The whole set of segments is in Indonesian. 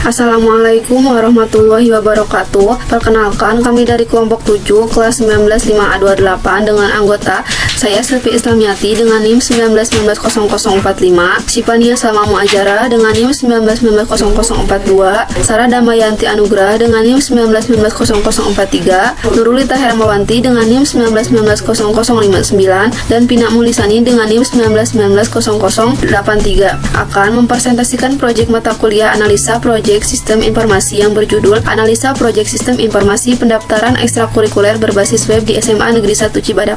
Assalamualaikum warahmatullahi wabarakatuh. Perkenalkan, kami dari kelompok 7 kelas 195A28 dengan anggota saya Selvi Islamiati dengan NIM 1990045, Sipania Salma Muajara dengan NIM 1990042, Sarah Damayanti Anugrah dengan NIM 1990043, Nurulita Hermawanti dengan NIM 1990059, dan Pina Mulisani dengan NIM 1990083 akan mempresentasikan proyek mata kuliah analisa proyek sistem informasi yang berjudul Analisa Proyek Sistem Informasi Pendaftaran Ekstrakurikuler Berbasis Web di SMA Negeri 1 Cibadak.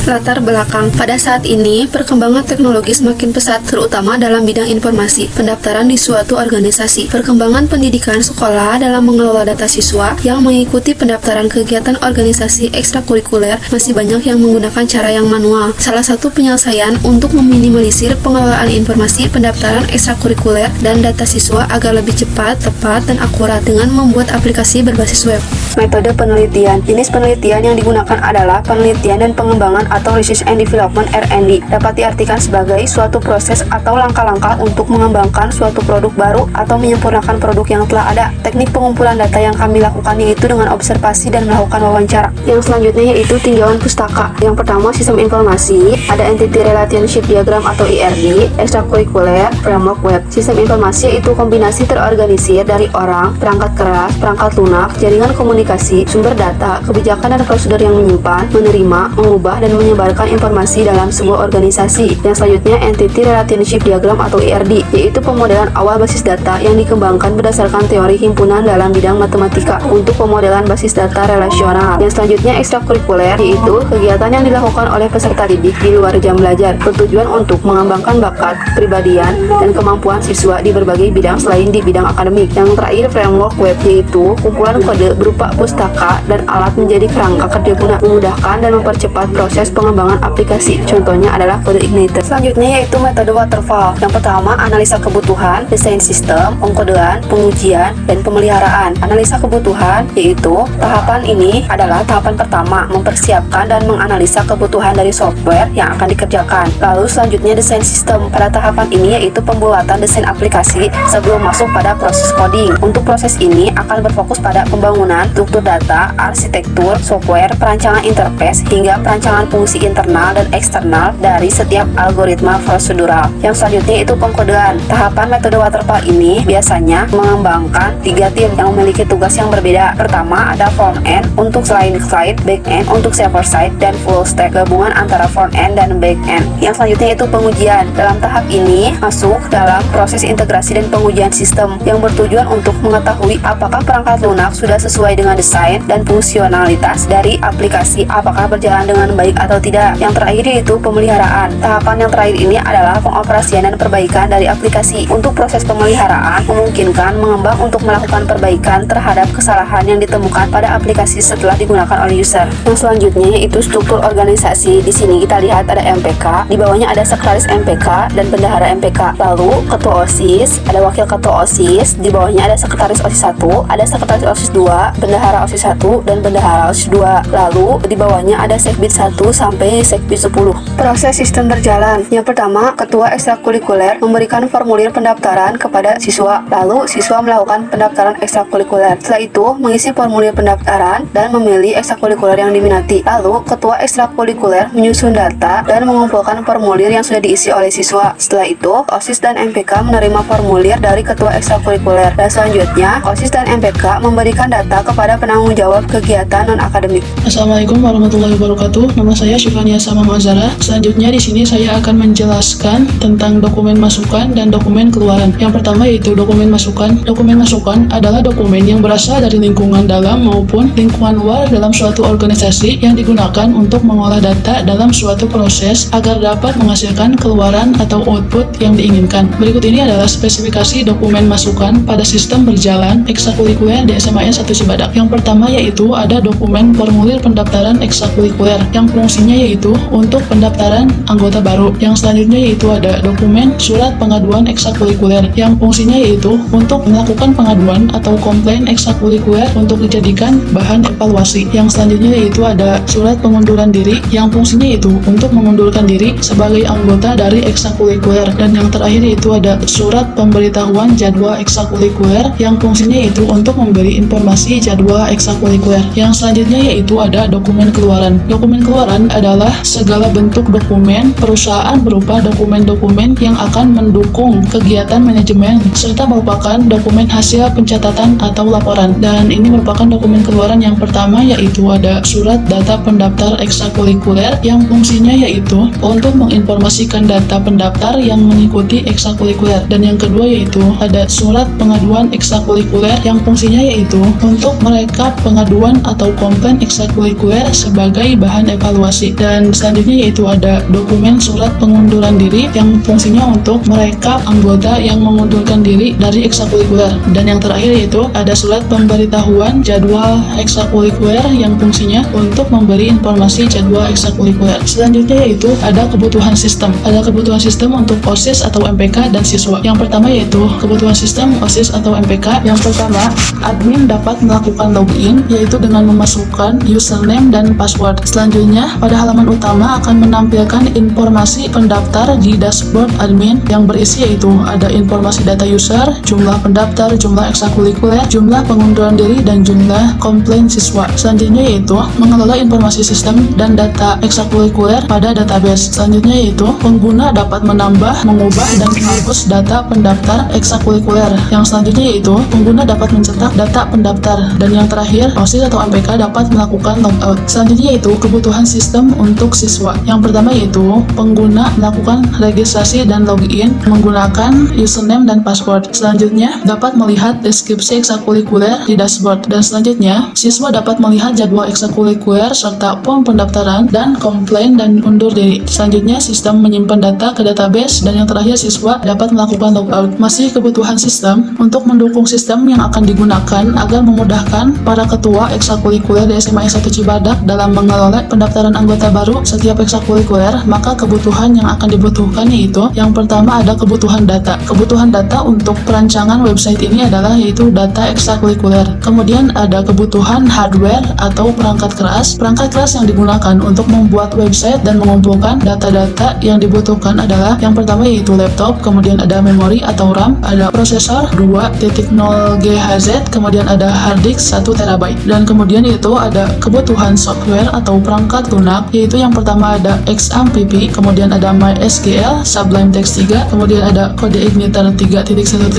Latar belakang. Pada saat ini, perkembangan teknologi semakin pesat, terutama dalam bidang informasi, pendaftaran di suatu organisasi. Perkembangan pendidikan sekolah dalam mengelola data siswa yang mengikuti pendaftaran kegiatan organisasi ekstrakurikuler masih banyak yang menggunakan cara yang manual. Salah satu penyelesaian untuk meminimalisir pengelolaan informasi pendaftaran ekstrakurikuler dan data siswa agar lebih cepat, tepat, dan akurat dengan membuat aplikasi berbasis web. Metode penelitian. Jenis penelitian yang digunakan adalah penelitian dan pengembangan atau Research and Development (R&D). Dapat diartikan sebagai suatu proses atau langkah-langkah untuk mengembangkan suatu produk baru atau menyempurnakan produk yang telah ada. Teknik pengumpulan data yang kami lakukan yaitu dengan observasi dan melakukan wawancara. Yang selanjutnya yaitu tinjauan pustaka. Yang pertama, sistem informasi, ada Entity Relationship Diagram atau ERD, ekstrakurikuler, framework web. Sistem informasi yaitu kombinasi terorganisir dari orang, perangkat keras, perangkat lunak, jaringan komunikasi, sumber data, kebijakan dan prosedur yang menyimpan, menerima, mengubah, dan menyebarkan informasi dalam sebuah organisasi. Yang selanjutnya, Entity Relationship Diagram atau ERD, yaitu pemodelan awal basis data yang dikembangkan berdasarkan teori himpunan dalam bidang matematika untuk pemodelan basis data relasional. Yang selanjutnya, ekstrakurikuler, yaitu kegiatan yang dilakukan oleh peserta didik di luar jam belajar, bertujuan untuk mengembangkan bakat, kepribadian, dan kemampuan siswa di berbagai bidang selain di bidang akademik. Yang terakhir, framework web, yaitu kumpulan kode berupa pustaka dan alat menjadi kerangka kerja guna, memudahkan dan mempercepat proses pengembangan aplikasi. Contohnya adalah kode Igniter. Selanjutnya yaitu metode waterfall. Yang pertama, analisa kebutuhan, desain sistem, pengkodean, pengujian, dan pemeliharaan. Analisa kebutuhan yaitu tahapan ini adalah tahapan pertama, mempersiapkan dan menganalisa kebutuhan dari software yang akan dikerjakan. Lalu selanjutnya desain sistem. Pada tahapan ini yaitu pembuatan desain aplikasi sebelum masuk pada proses coding. Untuk proses ini akan berfokus pada pembangunan struktur data, arsitektur, software, perancangan interface, hingga perancangan fungsi internal dan eksternal dari setiap algoritma prosedural. Yang selanjutnya itu pengkodean. Tahapan metode waterfall ini biasanya mengembangkan 3 tim yang memiliki tugas yang berbeda. Pertama ada front end untuk client side, back end untuk server side, dan full stack gabungan antara front end dan back end. Yang selanjutnya itu pengujian. Dalam tahap ini masuk dalam proses integrasi dan pengujian sistem yang bertujuan untuk mengetahui apakah perangkat lunak sudah sesuai dengan desain dan fungsionalitas dari aplikasi, apakah berjalan dengan baik atau tidak. Yang terakhir yaitu pemeliharaan. Tahapan yang terakhir ini adalah pengoperasian dan perbaikan dari aplikasi. Untuk proses pemeliharaan memungkinkan mengembang untuk melakukan perbaikan terhadap kesalahan yang ditemukan pada aplikasi setelah digunakan oleh user. Yang selanjutnya yaitu struktur organisasi. Di sini kita lihat ada MPK, di bawahnya ada sekretaris MPK dan bendahara MPK. Lalu ketua OSIS, ada wakil ketua OSIS, di bawahnya ada sekretaris OSIS 1, ada sekretaris OSIS 2, bendahara OSIS 1, dan bendahara OSIS 2. Lalu di bawahnya ada sekbid 1 sampai sekbid 10. Proses sistem berjalan. Yang pertama, ketua ekstrakurikuler memberikan formulir pendaftaran kepada siswa. Lalu siswa melakukan pendaftaran ekstrakurikuler. Setelah itu mengisi formulir pendaftaran dan memilih ekstrakurikuler yang diminati. Lalu ketua ekstrakurikuler menyusun data dan mengumpulkan formulir yang sudah diisi oleh siswa. Setelah itu OSIS dan MPK menerima formulir dari ketua ekstrakurikuler. Dan selanjutnya OSIS dan MPK memberikan data kepada penanggung jawab kegiatan non-akademik. Assalamualaikum warahmatullahi wabarakatuh. Nama saya Sipania Salma Muajara. Selanjutnya di sini saya akan menjelaskan tentang dokumen masukan dan dokumen keluaran. Yang pertama yaitu dokumen masukan. Dokumen masukan adalah dokumen yang berasal dari lingkungan dalam maupun lingkungan luar dalam suatu organisasi yang digunakan untuk mengolah data dalam suatu proses agar dapat menghasilkan keluaran atau output yang diinginkan. Berikut ini adalah spesifikasi dokumen masukan pada sistem berjalan ekstrakurikuler di SMA 1 Cibadak. Yang pertama yaitu ada dokumen formulir pendaftaran ekstrakurikuler yang fungsi fungsinya yaitu untuk pendaftaran anggota baru. Yang selanjutnya yaitu ada dokumen surat pengaduan ekstrakurikuler yang fungsinya yaitu untuk melakukan pengaduan atau komplain ekstrakurikuler untuk dijadikan bahan evaluasi. Yang selanjutnya yaitu ada surat pengunduran diri yang fungsinya yaitu untuk mengundurkan diri sebagai anggota dari ekstrakurikuler. Dan yang terakhir yaitu ada surat pemberitahuan jadwal ekstrakurikuler yang fungsinya yaitu untuk memberi informasi jadwal ekstrakurikuler. Yang selanjutnya yaitu ada dokumen keluaran. Dokumen keluaran adalah segala bentuk dokumen perusahaan berupa dokumen-dokumen yang akan mendukung kegiatan manajemen serta merupakan dokumen hasil pencatatan atau laporan. Dan ini merupakan dokumen keluaran yang pertama yaitu ada surat data pendaftar ekstrakurikuler yang fungsinya yaitu untuk menginformasikan data pendaftar yang mengikuti ekstrakurikuler. Dan yang kedua yaitu ada surat pengaduan ekstrakurikuler yang fungsinya yaitu untuk merekap pengaduan atau komplain ekstrakurikuler sebagai bahan evaluasi. Dan selanjutnya yaitu ada dokumen surat pengunduran diri yang fungsinya untuk merekap anggota yang mengundurkan diri dari ekstrakurikuler. Dan yang terakhir yaitu ada surat pemberitahuan jadwal ekstrakurikuler yang fungsinya untuk memberi informasi jadwal ekstrakurikuler. Selanjutnya yaitu ada kebutuhan sistem. Ada kebutuhan sistem untuk OSIS atau MPK dan siswa. Yang pertama yaitu kebutuhan sistem OSIS atau MPK. Yang pertama, admin dapat melakukan login yaitu dengan memasukkan username dan password. Selanjutnya, pada halaman utama akan menampilkan informasi pendaftar di dashboard admin yang berisi yaitu ada informasi data user, jumlah pendaftar, jumlah ekstrakurikuler, jumlah pengunduran diri, dan jumlah komplain siswa. Selanjutnya yaitu mengelola informasi sistem dan data ekstrakurikuler pada database. Selanjutnya yaitu pengguna dapat menambah, mengubah, dan menghapus data pendaftar ekstrakurikuler. Yang selanjutnya yaitu pengguna dapat mencetak data pendaftar. Dan yang terakhir, OSIS atau MPK dapat melakukan logout. Selanjutnya yaitu kebutuhan sistem untuk siswa. Yang pertama yaitu pengguna melakukan registrasi dan login menggunakan username dan password. Selanjutnya dapat melihat deskripsi ekstrakurikuler di dashboard. Dan selanjutnya siswa dapat melihat jadwal ekstrakurikuler serta form pendaftaran dan komplain dan undur diri. Selanjutnya sistem menyimpan data ke database. Dan yang terakhir siswa dapat melakukan logout. Masih kebutuhan sistem untuk mendukung sistem yang akan digunakan agar memudahkan para ketua ekstrakurikuler di SMA 1 Cibadak dalam mengelola pendaftaran anggota baru setiap ekstrakurikuler. Maka kebutuhan yang akan dibutuhkan yaitu yang pertama ada kebutuhan data. Kebutuhan data untuk perancangan website ini adalah yaitu data ekstrakurikuler. Kemudian ada kebutuhan hardware atau perangkat keras. Perangkat keras yang digunakan untuk membuat website dan mengumpulkan data-data yang dibutuhkan adalah yang pertama yaitu laptop, kemudian ada memori atau RAM, ada prosesor 2.0 GHz, kemudian ada hard disk 1 TB. Dan kemudian itu ada kebutuhan software atau perangkat lunak, yaitu yang pertama ada XAMPP, kemudian ada MySQL, Sublime Text 3, kemudian ada kode igniter 3.1.10,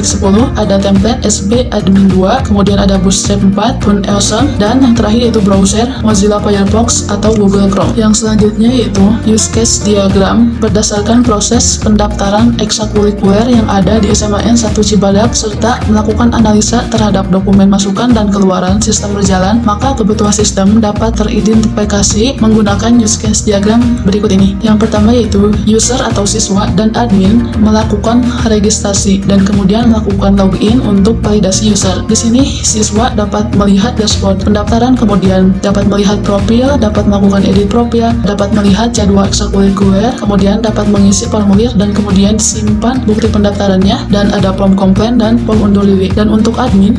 ada template SB admin 2, kemudian ada Bootstrap 4, Fun Awesome, dan yang terakhir yaitu browser Mozilla Firefox atau Google Chrome. Yang selanjutnya yaitu use case diagram berdasarkan proses pendaftaran ekstrakurikuler yang ada di SMAN 1 Cibadak serta melakukan analisa terhadap dokumen masukan dan keluaran sistem berjalan, maka kebutuhan sistem dapat teridentifikasi menggunakan use case diagram berikut ini. Yang pertama yaitu user atau siswa dan admin melakukan registrasi dan kemudian melakukan login untuk validasi user. Di sini siswa dapat melihat dashboard pendaftaran, kemudian dapat melihat profil, dapat melakukan edit profil, dapat melihat jadwal ekstrakurikuler, kemudian dapat mengisi formulir dan kemudian disimpan bukti pendaftarannya, dan ada form komplain dan form undur diri. Dan untuk admin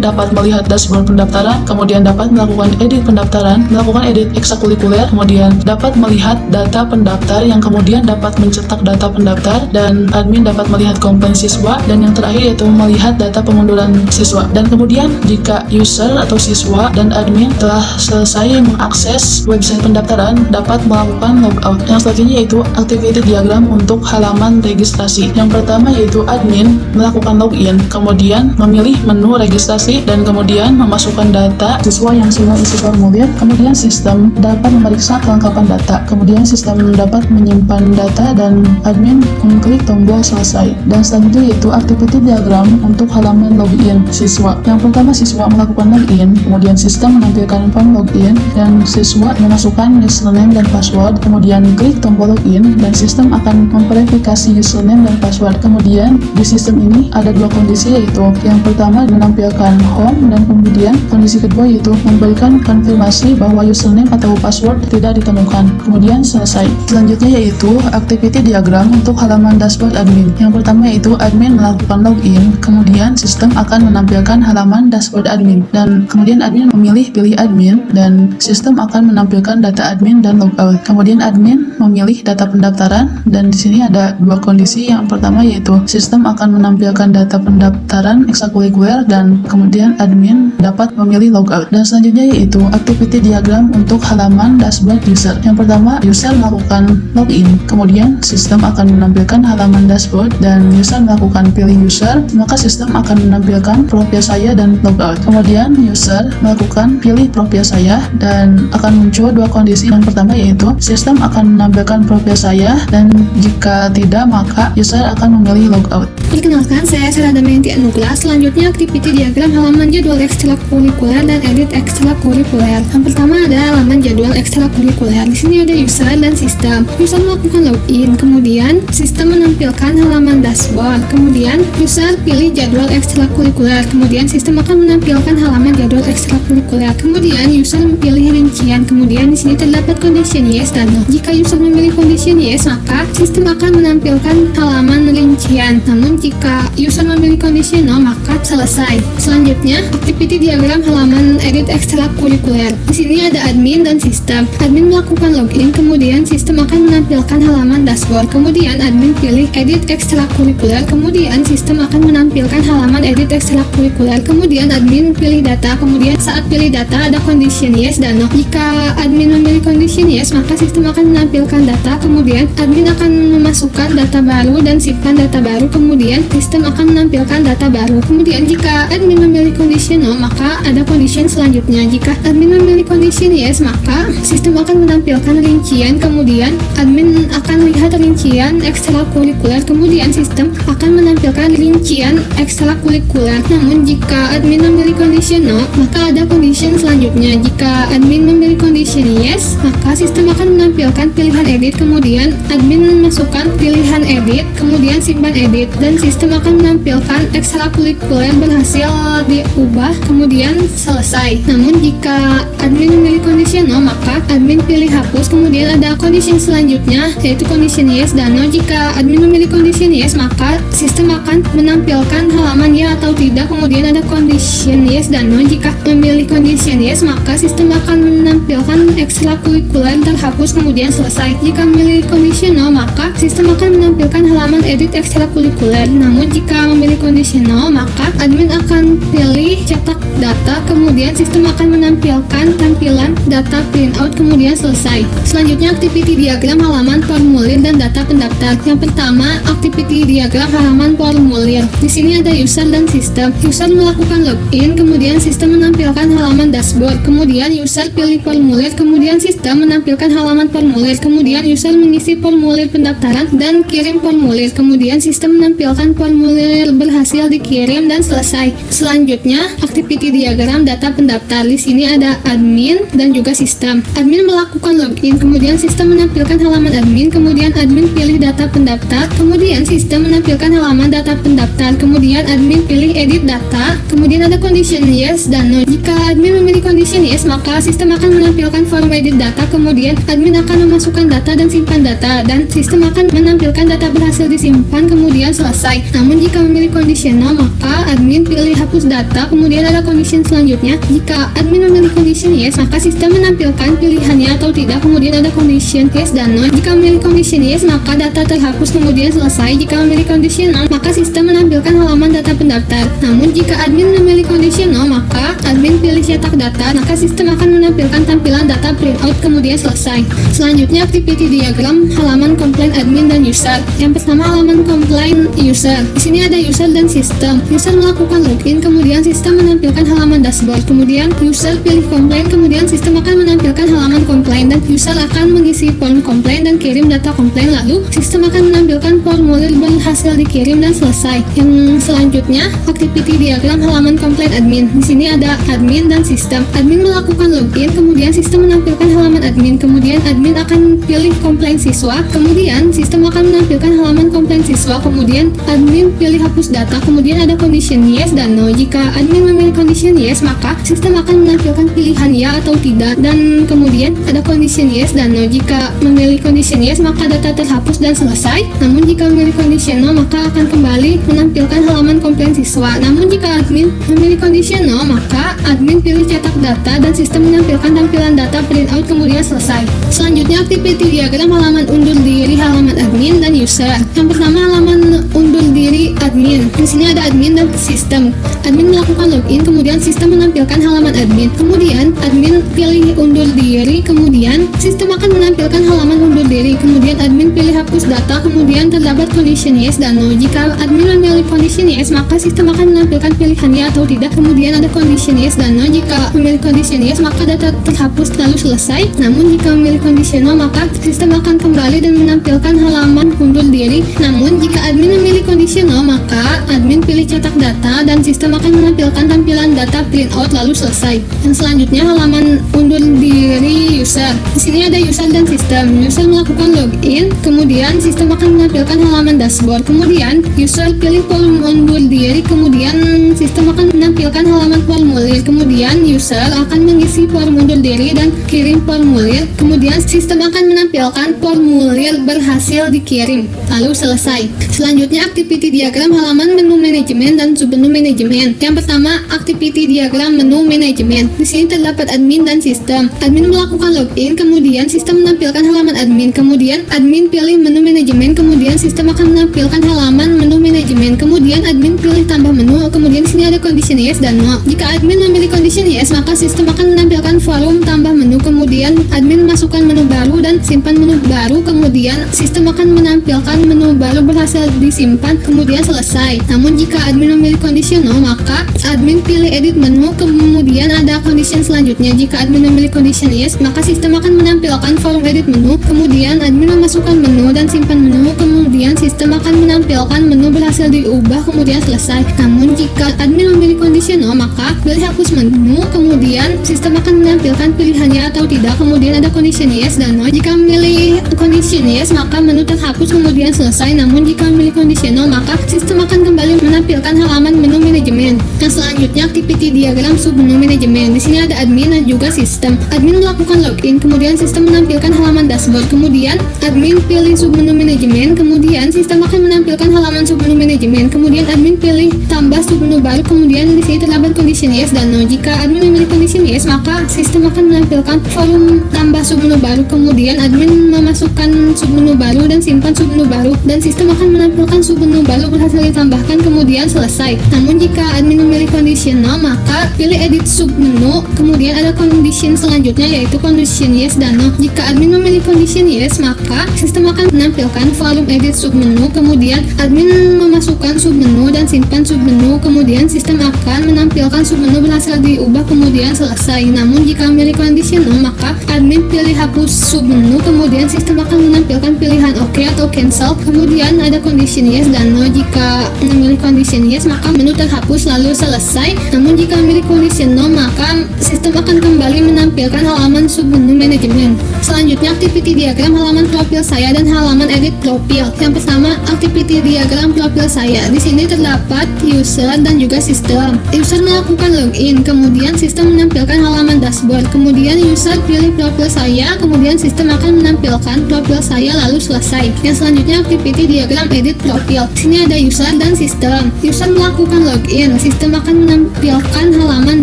dapat melihat dashboard pendaftaran, kemudian dapat melakukan edit pendaftaran, melakukan edit ekstrakurikuler, kemudian dapat melihat data pendaftar yang kemudian dapat mencetak data pendaftar, dan admin dapat melihat komplain siswa, dan yang terakhir yaitu melihat data pengunduran siswa. Dan kemudian jika user atau siswa dan admin telah selesai mengakses website pendaftaran, dapat melakukan logout. Yang selanjutnya yaitu activity diagram untuk halaman registrasi. Yang pertama yaitu admin melakukan login, kemudian memilih menu registrasi, dan kemudian memasukkan data siswa yang sudah isi formulir. Kemudian sistem dapat memeriksa kelengkapan data, kemudian sistem dapat menyimpan data, dan admin mengklik tombol selesai. Dan selanjutnya yaitu activity diagram untuk halaman login siswa. Yang pertama siswa melakukan login, kemudian sistem menampilkan form login, dan siswa memasukkan username dan password, kemudian klik tombol login, dan sistem akan memverifikasi username dan password. Kemudian di sistem ini ada dua kondisi, yaitu yang pertama menampilkan home, dan kemudian kondisi kedua yaitu memberikan konfirmasi bahwa username atau password tidak ditemukan. Kemudian selesai. Selanjutnya yaitu activity diagram untuk halaman dashboard admin. Yang pertama yaitu admin melakukan login, kemudian sistem akan menampilkan halaman dashboard admin, dan kemudian admin pilih admin, dan sistem akan menampilkan data admin dan logout. Kemudian admin memilih data pendaftaran, dan di sini ada dua kondisi. Yang pertama yaitu sistem akan menampilkan data pendaftaran ekstrakurikuler, dan kemudian admin dapat memilih logout. Dan selanjutnya yaitu activity diagram untuk halaman dashboard user. Yang pertama, user melakukan login, kemudian sistem akan menampilkan halaman dashboard, dan user melakukan pilih user, maka sistem akan menampilkan profil saya dan logout. Kemudian user melakukan pilih profil saya, dan akan muncul dua kondisi. Yang pertama yaitu sistem akan menampilkan profil saya, dan jika tidak maka user akan memilih logout. Perkenalkan, saya Sarah Damayanti Anugrah. Selanjutnya activity diagram halaman jadwal ekstrakurikuler dan edit ekstrakurikuler. Yang pertama ada halaman jadwal ekstrakurikuler. Di sini ada user dan sistem. User melakukan login, kemudian sistem menampilkan halaman dashboard. Kemudian user pilih jadwal ekstrakurikuler, kemudian sistem akan menampilkan halaman jadwal ekstrakurikuler. Kemudian user memilih rincian. Kemudian di sini terdapat condition yes dan no. Jika user memilih condition yes, maka sistem akan menampilkan halaman rincian. Namun jika user memilih condition no, maka selesai. Selanjutnya, activity diagram halaman edit ekstrakurikuler. Di sini ada admin dan sistem. Admin melakukan login, kemudian sistem akan menampilkan halaman dashboard. Kemudian admin pilih edit ekstrakurikuler, kemudian sistem akan menampilkan halaman edit ekstrakurikuler. Kemudian admin pilih data, kemudian saat pilih data ada condition yes dan no. Jika admin memilih condition yes, maka sistem akan menampilkan data, kemudian admin akan memasukkan data baru dan simpan data baru, kemudian sistem akan menampilkan data baru. Kemudian jika admin memilih condition no, maka ada condition selanjutnya. Jika admin memilih condition yes, maka sistem akan menampilkan rincian, kemudian admin akan lihat rincian ekstrakurikuler, kemudian sistem akan menampilkan rincian ekstrakurikuler. Namun jika admin memilih condition no, maka ada condition selanjutnya. Jika admin memilih condition yes, maka sistem akan menampilkan pilihan edit, kemudian admin memasukkan pilihan edit, kemudian simpan edit, dan sistem akan menampilkan ekstrakurikuler berhasil diubah, kemudian selesai. Namun jika admin memilih condition no, maka admin pilih hapus, kemudian ada condition selanjutnya yaitu condition yes dan no. Jika admin memilih condition yes, maka sistem akan menampilkan halaman ya atau tidak, kemudian ada condition yes dan no. Jika memilih condition yes, maka sistem akan menampilkan ekstrakurikuler terhapus, kemudian selesai. Jika memilih condition no, maka sistem akan menampilkan halaman edit ekstrakurikuler. Namun jika memilih condition no, maka admin akan pilih cetak data, kemudian sistem akan menampilkan tampilan data printout, kemudian selesai. Selanjutnya activity diagram halaman formulir dan data pendaftar. Yang pertama, activity diagram halaman formulir. Di sini ada user dan sistem. User melakukan login, kemudian sistem menampilkan halaman dashboard. Kemudian user pilih formulir, kemudian sistem menampilkan halaman formulir. Kemudian user mengisi formulir pendaftaran dan kirim formulir. Kemudian sistem menampilkan formulir berhasil dikirim dan selesai. Selanjutnya, activity diagram data pendaftar. Di sini ada admin dan juga sistem. Admin melakukan login, kemudian sistem menampilkan halaman admin, kemudian admin pilih data pendaftar, kemudian sistem menampilkan halaman data pendaftar, kemudian admin pilih edit data, kemudian ada condition yes dan no. Jika admin memilih condition yes, maka sistem akan menampilkan form edit data, kemudian admin akan memasukkan data dan simpan data, dan sistem akan menampilkan data berhasil disimpan, kemudian selesai. Namun jika memilih condition no, maka admin pilih hapus data, kemudian ada condition selanjutnya. Jika admin memilih condition yes, maka sistem menampilkan pilihannya atau tidak, kemudian ada condition yes dan no. Jika memilih condition yes, maka data terhapus, kemudian selesai. Jika memilih condition no, maka sistem menampilkan halaman data pendaftar. Namun jika admin memilih condition no, maka admin pilih cetak data, maka sistem akan menampilkan tampilan data printout, kemudian selesai. Selanjutnya activity diagram halaman komplain admin dan user. Yang pertama halaman komplain user. Di sini ada user dan sistem. User melakukan login, kemudian sistem menampilkan halaman dashboard. Kemudian user pilih komplain, kemudian sistem akan menampilkan halaman komplain, dan user akan mengisi form komplain dan kirim data komplain. Lalu sistem akan menampilkan formulir berhasil dikirim dan selesai. Yang selanjutnya activity diagram halaman komplain admin. Di sini ada admin dan sistem. Admin melakukan login, kemudian sistem menampilkan halaman admin. Kemudian admin akan pilih komplain siswa. Kemudian sistem akan menampilkan halaman komplain siswa. Kemudian admin pilih hapus data. Kemudian ada condition yes dan no. Jika admin memilih condition yes, maka sistem akan menampilkan pilihan ya atau tidak. Dan kemudian ada condition yes dan no. Jika memilih condition yes, maka data terhapus dan selesai. Namun jika memilih condition no, maka akan kembali menampilkan halaman komplain siswa. Namun jika admin memilih condition no, maka admin pilih cetak data dan sistem menampilkan tampilan data printout kemudian selesai. Selanjutnya activity diagram halaman undur diri halaman admin dan user. Yang pertama halaman undur diri admin. Di sini ada admin dan sistem. Admin melakukan login, kemudian sistem menampilkan halaman admin. Kemudian admin pilih undur diri, kemudian sistem akan menampilkan halaman undur diri. Kemudian admin pilih hapus data, kemudian terdapat condition yes dan no. Jika admin memilih condition yes, maka sistem akan menampilkan pilihan ya atau tidak. Kemudian ada condition yes dan no. Jika memilih condition yes, maka data terhapus lalu selesai. Namun jika memilih condition no, maka sistem akan kembali dan menampilkan halaman undur diri. Namun jika admin memilih condition no, maka admin pilih cetak data dan sistem akan menampilkan tampilan data printout lalu selesai. Yang selanjutnya halaman undur diri user. Di sini ada user dan sistem. User melakukan login, kemudian sistem akan menampilkan halaman dashboard. Kemudian user pilih form undur diri, kemudian sistem akan menampilkan halaman formulir. Kemudian user akan mengisi form undur diri dan kirim formulir. Kemudian sistem akan menampilkan formulir berhasil dikirim lalu selesai. Selanjutnya activity diagram halaman menu manajemen dan submenu manajemen. Yang pertama activity diagram menu manajemen. Di sini terdapat admin dan sistem. Admin melakukan login, kemudian sistem menampilkan halaman admin. Kemudian admin pilih menu manajemen, kemudian sistem akan menampilkan halaman menu manajemen. Kemudian admin pilih tambah menu. Kemudian di sini ada condition yes dan no. Jika admin memilih condition yes, maka sistem akan menampilkan forum tambah menu. Kemudian admin masukkan menu baru dan simpan menu baru. Kemudian sistem akan menampilkan menu baru berhasil disimpan. Kemudian selesai. Namun jika admin memilih condition no, maka admin pilih edit menu. Kemudian ada condition selanjutnya. Jika admin memilih condition yes, maka sistem akan menampilkan forum edit menu. Kemudian admin memasukkan menu dan simpan menu. Kemudian sistem akan menampilkan menu berhasil diubah. Kemudian selesai. Namun jika admin memilih condition no, maka pilih hapus menu. Kemudian sistem akan menampilkan pilihannya atau tidak. Kemudian ada condition yes dan no. Jika memilih condition yes, maka menu terhapus kemudian selesai. Namun jika memilih condition no, maka sistem akan kembali menampilkan halaman menu manajemen. Yang selanjutnya activity diagram submenu manajemen. Di sini ada admin dan juga sistem. Admin melakukan login, kemudian sistem menampilkan halaman dashboard. Kemudian admin pilih submenu manajemen, kemudian sistem akan menampilkan halaman submenu manajemen. Kemudian admin pilih tambah submenu baru. Kemudian di sini terdapat condition yes dan no. Jika admin memilih condition yes, maka sistem akan menampilkan forum tambah submenu baru. Kemudian admin memasukkan submenu baru dan simpan submenu baru, dan sistem akan menampilkan submenu baru berhasil ditambahkan. Kemudian selesai. Namun jika admin memilih condition no, maka pilih edit submenu. Kemudian ada condition selanjutnya yaitu condition yes dan no. Jika admin memilih condition yes, maka sistem akan menampilkan forum edit submenu. Kemudian admin memasukkan submenu dan simpan submenu. Kemudian sistem akan menampilkan submenu berhasil diubah. Kemudian selesai. Namun jika memilih condition no, maka admin pilih hapus submenu. Kemudian sistem akan menampilkan pilihan OK atau cancel. Kemudian ada condition yes dan no. Jika memilih condition yes, maka menu terhapus lalu selesai. Namun jika memilih condition no, maka sistem akan kembali menampilkan halaman submenu manajemen. Selanjutnya activity diagram halaman profil saya dan halaman edit profil. Yang pertama activity diagram profil saya. Di sini terdapat user dan juga sistem. User melakukan login, kemudian sistem menampilkan halaman dashboard. Kemudian user pilih profil saya, kemudian sistem akan menampilkan profil saya lalu selesai. Yang selanjutnya activity diagram edit profil. Di sini ada user dan sistem. User melakukan login, sistem akan menampilkan halaman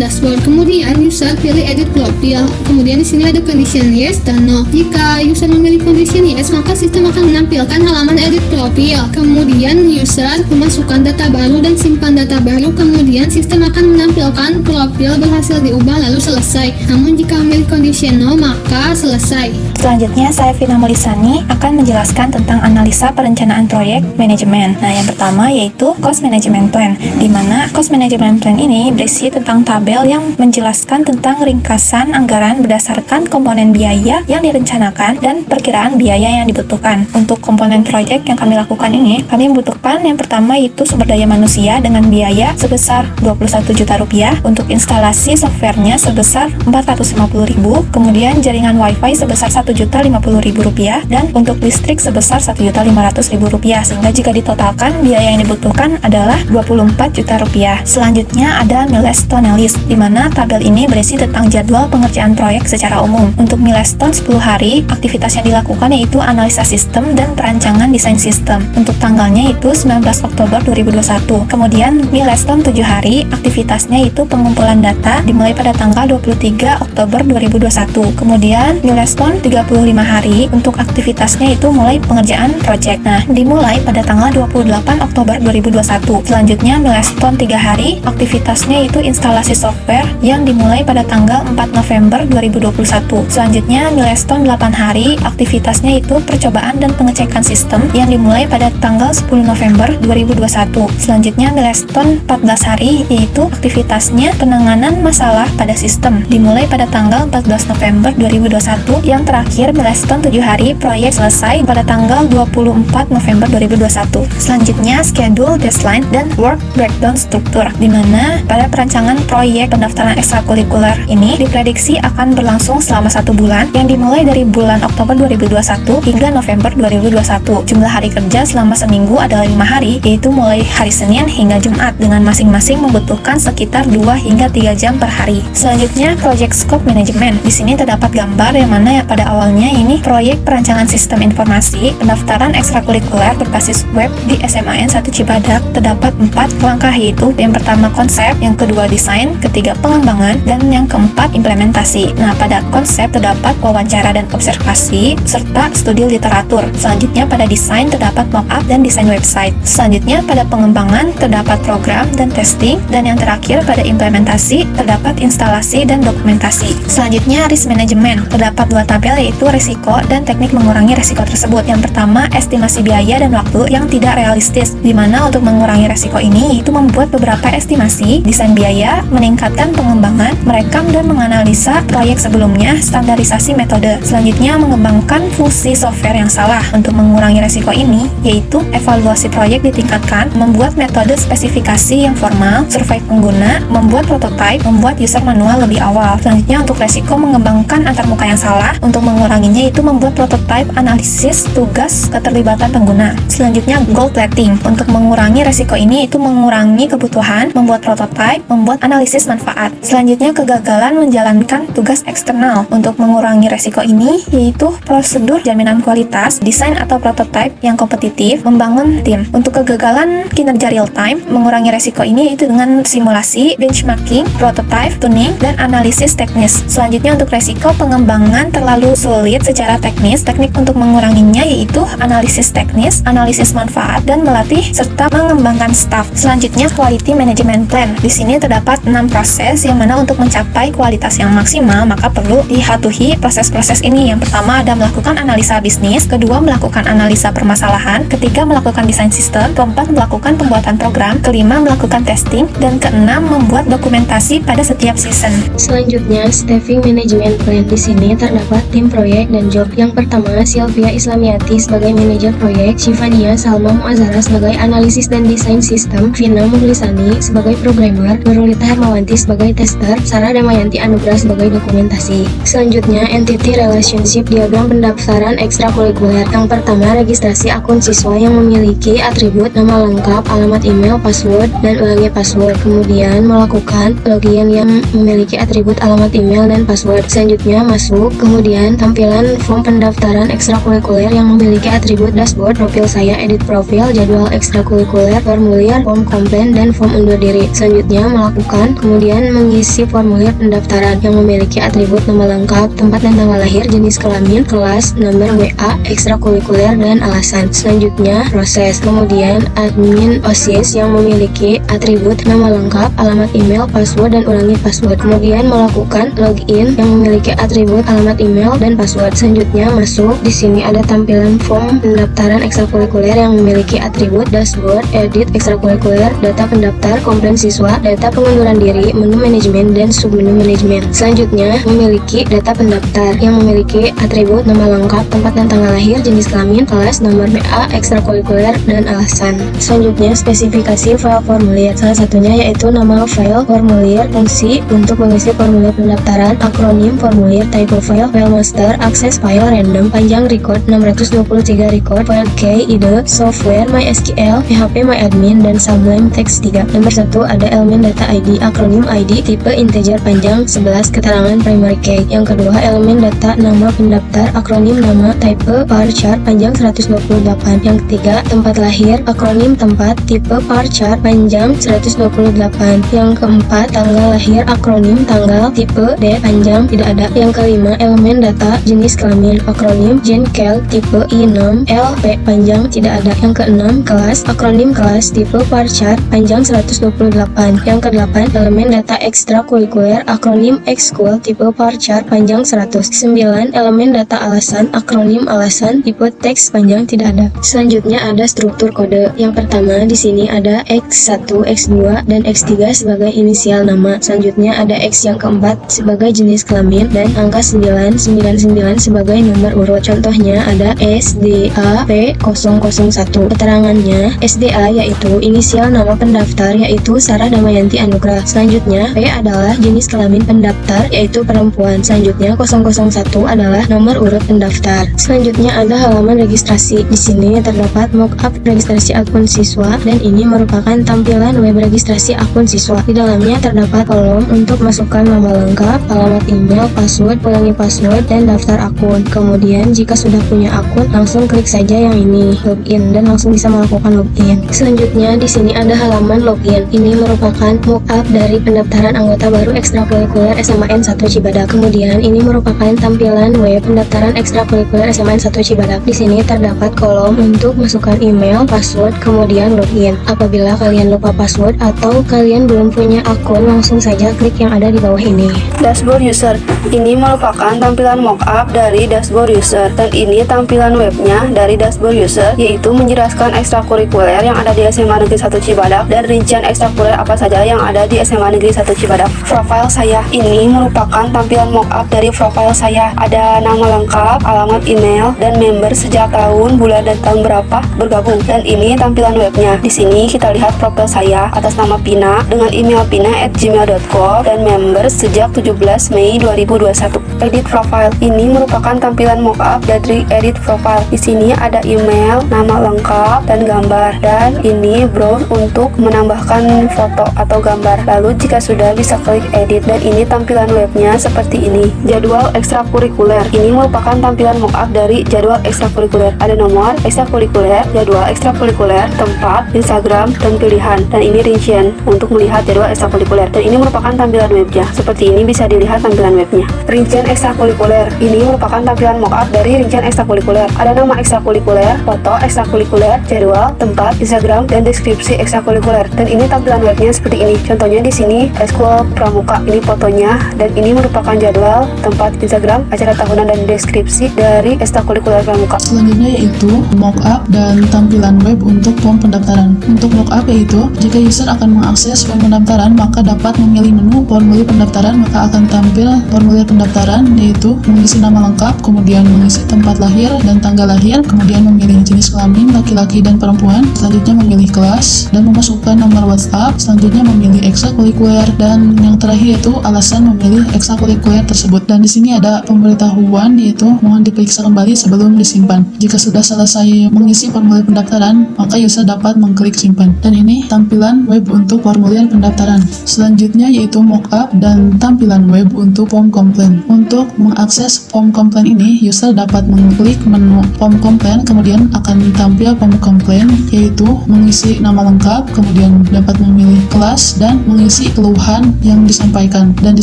dashboard. Kemudian user pilih edit profil. Kemudian di sini ada condition yes dan no. Jika user memilih condition yes, maka sistem akan menampilkan halaman edit profil. Kemudian user memasukkan data baru dan simpan data baru. Kemudian sistem akan menampilkan profil berhasil diubah lalu selesai. Namun jika memilih condition no, maka selesai. Selanjutnya saya Vina Melisani akan menjelaskan tentang analisa perencanaan proyek manajemen. Nah, yang pertama yaitu cost management plan, di mana cost management plan ini berisi tentang tabel yang menjelaskan tentang ringkasan anggaran berdasarkan komponen biaya yang direncanakan direncanakan, dan perkiraan biaya yang dibutuhkan. Untuk komponen proyek yang kami lakukan ini, kami membutuhkan yang pertama yaitu sumber daya manusia dengan biaya sebesar 21 juta rupiah, untuk instalasi softwarenya sebesar 450.000, kemudian jaringan wifi sebesar 1.050.000 rupiah, dan untuk listrik sebesar 1.500.000 rupiah, sehingga jika ditotalkan biaya yang dibutuhkan adalah 24 juta rupiah. Selanjutnya ada milestone list, di mana tabel ini berisi tentang jadwal pengerjaan proyek secara umum. Untuk milestone 10 hari, aktivitas yang dilakukan yaitu analisa sistem dan perancangan desain sistem. Untuk tanggalnya itu 19 Oktober 2021. Kemudian milestone 7 hari, aktivitasnya itu pengumpulan data dimulai pada tanggal 23 Oktober 2021. Kemudian milestone 35 hari, untuk aktivitasnya itu mulai pengerjaan proyek. Nah, dimulai pada tanggal 28 Oktober 2021. Selanjutnya milestone 3 hari, aktivitasnya itu instalasi software yang dimulai pada tanggal 4 November 2021. Selanjutnya milestone 8 hari, aktivitasnya itu percobaan dan pengecekan sistem yang dimulai pada tanggal 10 November 2021. Selanjutnya milestone 14 hari, yaitu aktivitasnya penanganan masalah pada sistem dimulai pada tanggal 14 November 2021. Yang terakhir milestone 7 hari, proyek selesai pada tanggal 24 November 2021. Selanjutnya schedule, deadline, dan work breakdown struktur, di mana pada perancangan proyek pendaftaran ekstrakurikuler ini diprediksi akan berlangsung selama 1 bulan, yang dimulai dari bulan Oktober 2021 hingga November 2021. Jumlah hari kerja selama seminggu adalah 5 hari, yaitu mulai hari Senin hingga Jumat, dengan masing-masing membutuhkan sekitar 2 hingga 3 jam per hari. Selanjutnya project scope management. Di sini terdapat gambar yang mana pada awalnya ini proyek perancangan sistem informasi pendaftaran ekstrakurikuler berbasis web di SMAN 1 Cibadak. Terdapat 4 langkah, yaitu yang pertama konsep, yang kedua desain, ketiga pengembangan, dan yang keempat implementasi. Nah, pada konsep terdapat wawancara dan observasi serta studi literatur. Selanjutnya pada desain terdapat mock-up dan desain website. Selanjutnya pada pengembangan terdapat program dan testing, dan yang terakhir pada implementasi terdapat instalasi dan dokumentasi. Selanjutnya risk management. Terdapat 2 tabel, yaitu risiko dan teknik mengurangi risiko tersebut. Yang pertama estimasi biaya dan waktu yang tidak realistis, di mana untuk mengurangi risiko ini yaitu membuat beberapa estimasi, desain biaya, meningkatkan pengembangan, merekam dan menganalisa proyek sebelumnya, standarisasi metode. Selanjutnya mengembangkan fungsi software yang salah. Untuk mengurangi risiko ini yaitu evaluasi proyek ditingkatkan, membuat metode spesifikasi yang formal, survei pengguna, membuat prototipe, membuat user manual lebih awal. Selanjutnya untuk risiko mengembangkan antarmuka yang salah, untuk menguranginya itu membuat prototipe, analisis, tugas, keterlibatan pengguna. Selanjutnya goal plating. Untuk mengurangi risiko ini itu mengurangi kebutuhan, membuat prototipe, membuat analisis manfaat. Selanjutnya kegagalan menjalankan tugas eksternal. Untuk mengurangi risiko ini yaitu prosedur jaminan kualitas, desain atau prototipe yang kompetitif, membangun tim. Untuk kegagalan kinerja real time, mengurangi risiko ini yaitu dengan simulasi, benchmarking, prototype, tuning, dan analisis teknis. Selanjutnya untuk risiko pengembangan terlalu sulit secara teknis, teknik untuk menguranginya yaitu analisis teknis, analisis manfaat, dan melatih serta mengembangkan staff. Selanjutnya quality management plan. Di sini terdapat 6 proses yang mana untuk mencapai kualitas yang maksimal maka perlu dipatuhi proses-proses ini. Yang pertama ada melakukan analisa bisnis, kedua melakukan analisa permasalahan, ketiga melakukan desain sistem, keempat melakukan pembuatan program, kelima melakukan testing, dan keenam membuat dokumentasi pada setiap season. Selanjutnya, staffing management plan. Di sini terdapat tim proyek dan job. Yang pertama, Sylvia Islamiati sebagai manajer proyek, Shivania Salma Muazara sebagai analisis dan desain sistem, Vina Muhlisani sebagai programmer, Nurulita Hermawanti sebagai tester, Sarah Damayanti Anugrah sebagai dokumentasi. Selanjutnya, entity relationship diagram pendaftaran ekstrakurikuler. Yang pertama, registrasi akun siswa yang memiliki atribut nama lengkap, alamat email, password, dan ulangi password. Kemudian melakukan login yang memiliki atribut alamat email dan password. Selanjutnya masuk, kemudian tampilan form pendaftaran ekstrakurikuler yang memiliki atribut dashboard, profil saya, edit profil, jadwal ekstrakurikuler, formulir, form komplain, dan form undur diri. Selanjutnya melakukan, kemudian mengisi formulir pendaftaran yang memiliki atribut nama lengkap, tempat dan tanggal lahir, jenis kelamin, kelas, nomor WA, ekstrakurikuler, dan alasan. Selanjutnya proses, kemudian admin OSIS yang memiliki atribut nama lengkap, alamat email, password, dan ulangi password. Kemudian melakukan login yang memiliki atribut alamat email dan password. Selanjutnya masuk, di sini ada tampilan form pendaftaran ekstrakurikuler yang memiliki atribut dashboard, edit ekstrakurikuler, data pendaftar, komplain siswa, data pengunduran diri, menu manajemen, dan submenu manajemen. Selanjutnya memiliki data pendaftar yang memiliki memiliki atribut nama lengkap, tempat dan tanggal lahir, jenis kelamin, kelas, nomor BA, ekstrakurikuler, dan alasan. Selanjutnya, spesifikasi file formulir. Salah satunya yaitu nama file formulir, fungsi untuk mengisi formulir pendaftaran, akronim formulir, type file, file master, akses file random, panjang record 623 record, file key, ide, software, MySQL, PHP MyAdmin, dan Sublime Text 3. Nomor 1 ada elemen data ID, akronim ID, tipe integer panjang 11, keterangan primary key. Yang kedua, elemen data nama pendaftar, akronim nama, type bar chart panjang 128. Yang ketiga, tempat lahir, akronim tempat, tipe bar chart panjang 128. Yang keempat, tanggal lahir, akronim tanggal, tipe D panjang tidak ada. Yang kelima, elemen data, jenis kelamin, akronim Genkel, tipe I6, LP panjang tidak ada. Yang keenam, kelas, akronim kelas, tipe bar chart panjang 128. Yang kedelapan, elemen data ekstrakurikuler, akronim ekskul, tipe bar chart panjang 100. 9. Elemen data alasan, akronim alasan, tipe teks panjang tidak ada. Selanjutnya ada struktur kode. Yang pertama di sini ada X1, X2, dan X3 sebagai inisial nama. Selanjutnya ada X yang keempat sebagai jenis kelamin dan angka 999 sebagai nomor urut. Contohnya ada SDA P001. Keterangannya, SDA yaitu inisial nama pendaftar yaitu Sarah Damayanti Anugrah. Selanjutnya P adalah jenis kelamin pendaftar yaitu perempuan. Selanjutnya 001 adalah nomor urut pendaftar. Selanjutnya ada halaman registrasi. Di sini terdapat mockup registrasi akun siswa dan ini merupakan tampilan web registrasi akun siswa. Di dalamnya terdapat kolom untuk masukkan nama lengkap, alamat email, password, ulangi password, dan daftar akun. Kemudian jika sudah punya akun, langsung klik saja yang ini, login, dan langsung bisa melakukan login. Selanjutnya di sini ada halaman login. Ini merupakan mockup dari pendaftaran anggota baru ekstrakurikuler SMAN 1 Cibadak. Kemudian ini merupakan tampilan web pendaftaran ekstrakurikuler SMAN 1 Cibadak. Di sini terdapat kolom untuk masukkan email, password, kemudian login. Apabila kalian lupa password atau kalian belum punya akun, langsung saja klik yang ada di bawah ini. Dashboard user. Ini merupakan tampilan mockup dari dashboard user dan ini tampilan webnya dari dashboard user, yaitu menjelaskan ekstrakurikuler yang ada di SMA Negeri 1 Cibadak dan rincian ekstrakurikuler apa saja yang ada di SMA Negeri 1 Cibadak. Profile saya. Ini merupakan tampilan mockup dari profile saya. Ada nama lengkap, alamat email, dan member sejak tahun, bulan, dan tahun berapa bergabung. Dan ini tampilan webnya. Di sini kita lihat profil saya atas nama Pina dengan email pina@gmail.com dan member sejak 17 Mei 2021. Edit profile. Ini merupakan tampilan mockup dari edit profile. Di sini ada email, nama lengkap, dan gambar. Dan ini browse untuk menambahkan foto atau gambar. Lalu jika sudah bisa klik edit dan ini tampilan webnya seperti ini. Jadwal ekstrakurikuler. Ini merupakan tampilan mockup dari jadwal ekstrakurikuler. Ada nomor ekstrakurikuler, jadwal ekstrakurikuler, tempat, Instagram, dan pilihan. Dan ini rincian untuk melihat jadwal ekstrakurikuler. Dan ini merupakan tampilan webnya. Seperti ini bisa dilihat tampilan webnya. Rincian ekstrakurikuler. Ini merupakan tampilan mockup dari rincian ekstrakurikuler. Ada nama ekstrakurikuler, foto ekstrakurikuler, jadwal, tempat, Instagram, dan deskripsi ekstrakurikuler. Dan ini tampilan webnya seperti ini. Contohnya di sini Eskul Pramuka. Ini fotonya dan ini merupakan jadwal, tempat, Instagram, acara tahunan, dan deskripsi dari ekstrakurikuler Pramuka. Selanjutnya yaitu mockup dan tampilan web untuk form pendaftaran. Untuk mockup yaitu jika user akan mengakses form pendaftaran maka dapat memilih menu formulir pendaftaran, maka akan tampil formulir pendaftaran yaitu mengisi nama lengkap, kemudian mengisi tempat lahir dan tanggal lahir, kemudian memilih jenis kelamin laki-laki dan perempuan, selanjutnya memilih kelas dan memasukkan nomor WhatsApp, selanjutnya memilih ekstrakurikuler, dan yang terakhir yaitu alasan memilih ekstrakurikuler tersebut. Dan di sini ada pemberitahuan yaitu mohon diperiksa kembali sebelum disimpan. Jika sudah selesai mengisi formulir pendaftaran, maka user dapat mengklik simpan. Dan ini tampilan web untuk formulir pendaftaran. Selanjutnya yaitu mockup dan tampilan web untuk form komplain. Untuk mengakses form komplain ini, user dapat mengklik menu form komplain, kemudian akan tampil form komplain yaitu mengisi nama lengkap, kemudian dapat memilih kelas dan mengisi keluhan yang disampaikan. Dan di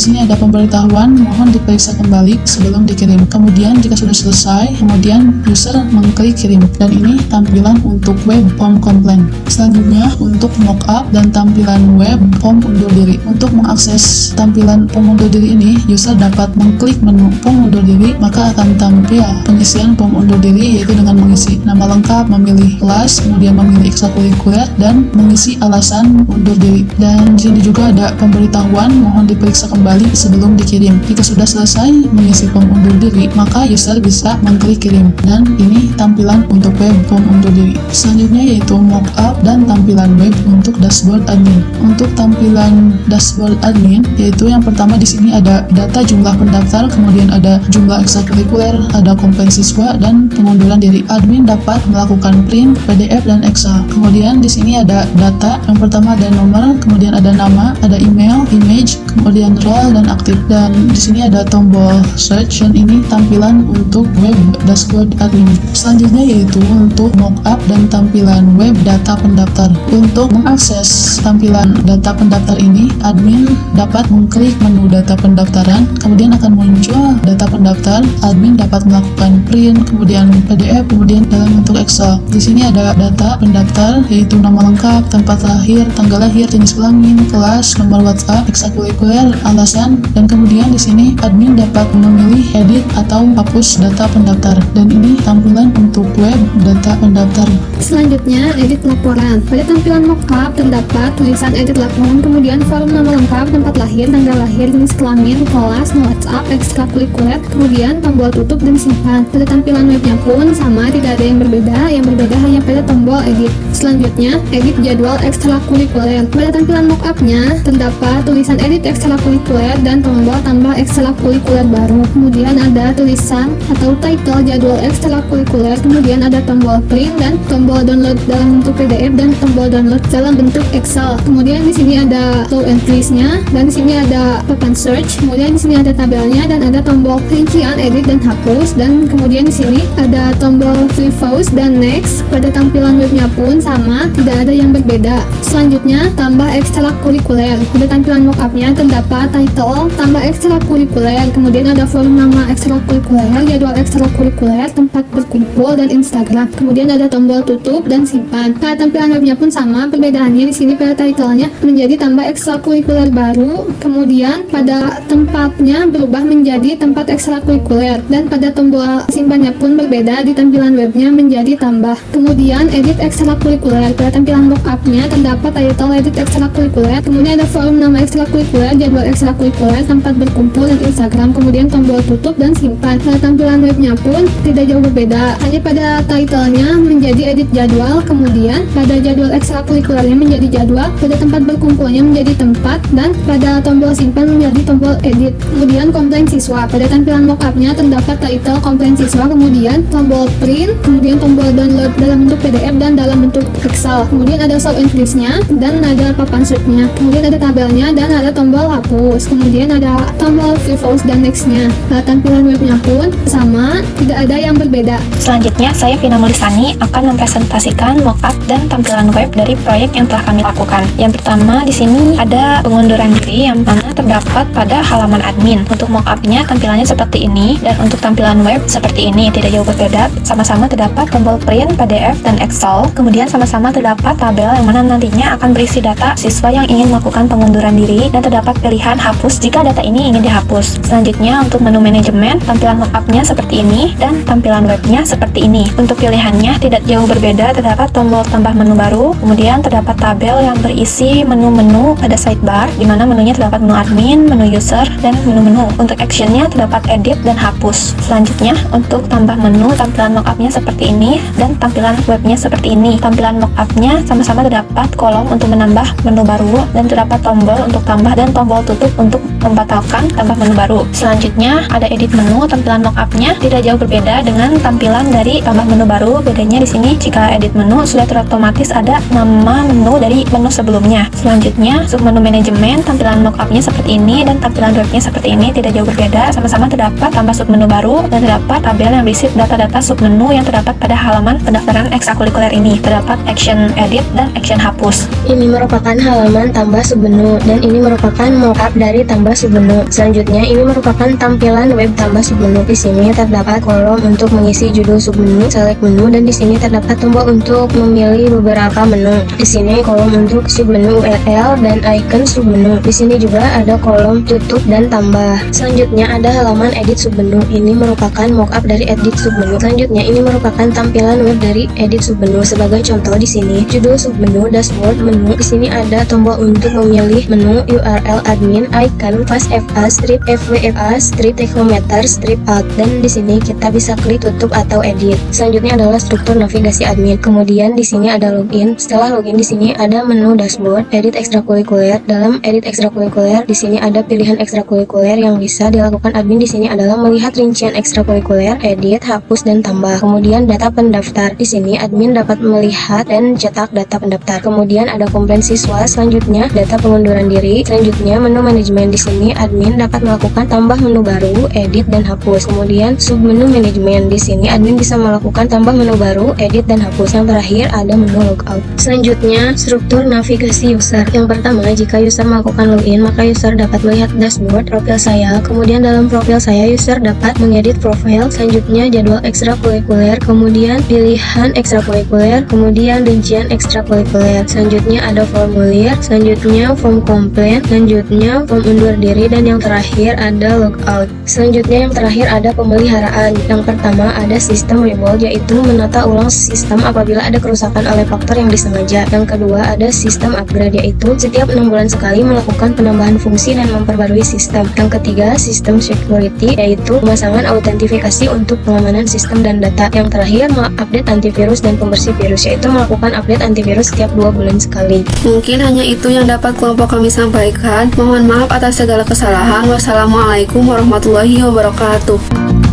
sini ada pemberitahuan mohon diperiksa kembali sebelum dikirim. Kemudian jika sudah selesai, kemudian user mengklik kirim. Dan ini tampilan untuk web form komplain. Selanjutnya untuk mockup dan tampilan web form undur diri. Untuk mengakses tampilan form undur diri ini, user dapat mengklik menu form undur diri, maka akan tampil pengisian form undur diri yaitu dengan mengisi nama lengkap, memilih kelas, kemudian memilih ekstrakurikuler, dan mengisi alasan undur diri. Dan di sini juga ada pemberitahuan mohon diperiksa kembali sebelum dikirim. Jika sudah selesai mengisi form undur diri, maka user bisa mengklik kirim. Dan ini tampilan untuk web form undur diri. Selanjutnya yaitu mockup dan tampilan web untuk dashboard admin. Untuk tampilan dashboard admin, yaitu yang pertama di sini ada data jumlah pendaftar, kemudian ada jumlah ekstrakurikuler, ada komplain siswa, dan pengunduran diri. Admin dapat melakukan print, PDF, dan Excel. Kemudian di sini ada data. Yang pertama ada nomor, kemudian ada nama, ada email, image, kemudian role dan aktif. Dan di sini ada tombol search, dan ini tampilan untuk web dashboard admin. Selanjutnya yaitu untuk mockup dan tampilan web data pendaftar. Untuk mengakses tampilan data pendaftar ini, admin dapat mengklik menu data pendaftaran, kemudian akan muncul data pendaftar. Admin dapat melakukan print, kemudian PDF, kemudian dalam bentuk Excel. Di sini ada data pendaftar yaitu nama lengkap, tempat lahir, tanggal lahir, jenis kelamin, kelas, nomor WhatsApp, ekstrakurikuler, alasan, dan kemudian di sini admin dapat memilih edit atau hapus data pendaftar. Dan ini tampilan untuk web data pendaftar. Selanjutnya, edit laporan. Pada tampilan mockup terdapat tulisan edit laporan, kemudian form nama lengkap, tempat lahir, tanggal lahir, jenis kelamin, kelas, nomor WhatsApp, ekstrakurikuler, kemudian tombol tutup dan simpan. Pada tampilan webnya pun sama, tidak ada yang berbeda. Yang berbeda hanya pada tombol edit. Selanjutnya, edit jadwal ekstrakurikuler. Pada tampilan mockupnya terdapat tulisan edit ekstrakurikuler dan tombol tambah ekstrakurikuler baru. Kemudian ada tulisan atau title jadwal ekstrakurikuler, kemudian ada tombol print dan tombol download dalam bentuk PDF dan tombol download dalam bentuk Excel. Kemudian di sini ada flow entries-nya, dan di sini ada papan search. Kemudian di sini ada tabelnya dan ada tombol rincian edit dan hapus, dan kemudian di sini ada tombol previous dan next. Pada tampilan webnya pun sama, tidak ada yang berbeda. Selanjutnya, tambah ekstrakurikuler. Pada tampilan mockupnya terdapat title, tambah ekstrakurikuler, kemudian ada form nama ekstrakurikuler, jadwal ekstrakurikuler, tempat berkumpul, dan Instagram. Kemudian ada tombol tutup dan simpan. Pada tampilan webnya pun sama, perbedaannya di sini pada titlenya menjadi tambah ekstrakurikuler baru, kemudian pada tempatnya berubah menjadi tempat ekstrakurikuler, dan pada tombol simpannya pun berbeda, di tampilan webnya menjadi tambah. Kemudian edit ekstrakurikuler. Pada tampilan mockupnya terdapat title edit ekstrakurikuler, kemudian ada form nama ekstrakurikuler, jadwal ekstrakurikuler, tempat berkumpul, dan Instagram, kemudian tombol tutup dan simpan. Pada tampilan webnya pun tidak jauh berbeda, hanya pada titlenya menjadi edit jadwal, kemudian pada jadwal ekstrakurikulernya menjadi jadwal, pada tempat berkumpulnya menjadi tempat, dan pada tombol simpan menjadi tombol edit. Kemudian komplain siswa. Pada tampilan mockupnya terdapat title komplain siswa, kemudian tombol print, kemudian tombol download dalam bentuk PDF dan dalam bentuk Excel. Kemudian ada show entries-nya dan ada papan search-nya. Kemudian ada tabelnya dan ada tombol hapus. Kemudian ada tombol previous dan next-nya. Nah, tampilan webnya pun sama, tidak ada yang berbeda. Selanjutnya, saya Vina Mulisani akan mempresentasikan mockup dan tampilan web dari proyek yang telah kami lakukan. Yang pertama, di sini ada pengunduran diri yang mana terdapat pada halaman admin. Untuk mockupnya tampilannya seperti ini, dan untuk tampilan web seperti ini, tidak jauh berbeda. Sama-sama terdapat tombol print, PDF, dan Excel. Kemudian sama-sama terdapat tabel yang mana nantinya akan berisi data siswa yang ingin melakukan pengunduran diri, dan terdapat pilihan hapus jika data ini ingin dihapus. Selanjutnya, untuk menu manajemen, tampilan mockupnya seperti ini, dan tampilan webnya seperti ini. Untuk pilihannya tidak jauh berbeda, terdapat tombol tambah menu baru, kemudian terdapat tabel yang berisi menu-menu pada sidebar, di mana menunya terdapat menu admin, menu user, dan menu-menu. Untuk actionnya terdapat edit dan hapus. Selanjutnya, untuk tambah menu, tampilan mockupnya seperti ini, dan tampilan webnya seperti ini. Tampilan mockupnya sama-sama terdapat kolom untuk menambah menu baru, dan terdapat tombol untuk tambah dan tombol tutup untuk membatalkan tambah menu baru. Selanjutnya, ada edit menu. Tampilan mockupnya tidak jauh berbeda dengan tampilan dari tambah menu baru. Bedanya di sini, jika edit menu sudah terotomatis ada nama menu dari menu sebelumnya. Selanjutnya, submenu manajemen, tampilan mockupnya seperti ini, dan tampilan webnya seperti ini, tidak jauh berbeda. Sama-sama terdapat tambah submenu baru, dan terdapat tabel yang berisi data-data submenu yang terdapat pada halaman pendaftaran ekstrakurikuler ini. Terdapat action edit dan action hapus. Ini merupakan halaman tambah submenu, dan ini merupakan mockup dari tambah submenu. Selanjutnya, ini merupakan tampilan web tambah submenu. Di sini terdapat kolom untuk mengisi judul submenu, select menu, dan di sini terdapat tombol untuk memilih beberapa menu. Di sini kolom untuk submenu URL dan icon submenu. Di sini juga ada kolom tutup dan tambah. Selanjutnya ada halaman edit submenu. Ini merupakan mockup dari edit submenu. Selanjutnya ini merupakan tampilan web dari edit submenu. Sebagai contoh di sini judul submenu, dashboard, menu. Di sini ada tombol untuk memilih menu, URL admin, icon, fast FA, strip FWFA, strip take micrometer, strip out, dan di sini kita bisa klik tutup atau edit. Selanjutnya adalah struktur navigasi admin. Kemudian di sini ada login. Setelah login di sini ada menu dashboard, edit ekstrakurikuler. Dalam edit ekstrakurikuler di sini ada pilihan ekstrakurikuler yang bisa dilakukan admin. Di sini adalah melihat rincian ekstrakurikuler, edit, hapus, dan tambah. Kemudian data pendaftar. Di sini admin dapat melihat dan cetak data pendaftar. Kemudian ada komplain siswa. Selanjutnya data pengunduran diri. Selanjutnya menu manajemen. Di sini admin dapat melakukan tambah menu baru, edit, dan hapus. Kemudian submenu manajemen. Di sini admin bisa melakukan tambah menu baru, edit, dan hapus. Yang terakhir ada menu logout. Selanjutnya struktur navigasi user. Yang pertama, jika user melakukan login, maka user dapat melihat dashboard profil saya. Kemudian dalam profil saya user dapat mengedit profil. Selanjutnya jadwal ekstrakurikuler, kemudian pilihan ekstrakurikuler, kemudian rincian ekstrakurikuler. Selanjutnya ada formulir, selanjutnya form komplain, selanjutnya form undur diri, dan yang terakhir ada logout. Selanjutnya yang terakhir ada pemeliharaan. Yang pertama ada sistem rebuild, yaitu menata ulang sistem apabila ada kerusakan oleh faktor yang disengaja. Yang kedua ada sistem upgrade, yaitu setiap 6 bulan sekali melakukan penambahan fungsi dan memperbarui sistem. Yang ketiga sistem security, yaitu pemasangan autentifikasi untuk pengamanan sistem dan data. Yang terakhir update antivirus dan pembersih virus, yaitu melakukan update antivirus setiap 2 bulan sekali. Mungkin hanya itu yang dapat kelompok kami sampaikan. Mohon maaf atas segala kesalahan. Wassalamualaikum warahmatullahi wabarakatuh.